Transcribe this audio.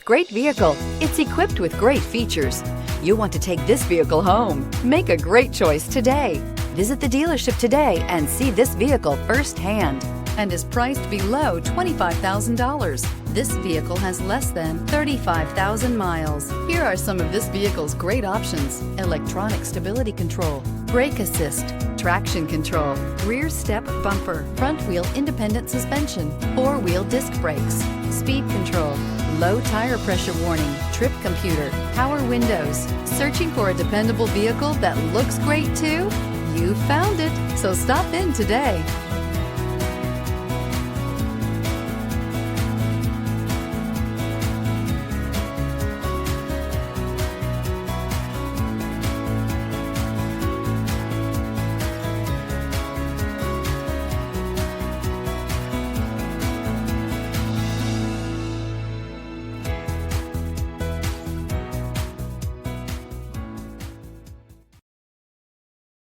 Great vehicle. It's equipped with great features. You'll want to take this vehicle home. Make a great choice today. Visit the dealership today and see this vehicle firsthand, and is priced below $25,000. This vehicle has less than 35,000 miles. Here are some of this vehicle's great options: electronic stability control, brake assist, traction control, rear step bumper, front wheel independent suspension, four-wheel disc brakes, speed control, low tire pressure warning, trip computer, power windows. Searching for a dependable vehicle that looks great too? You found it, so stop in today.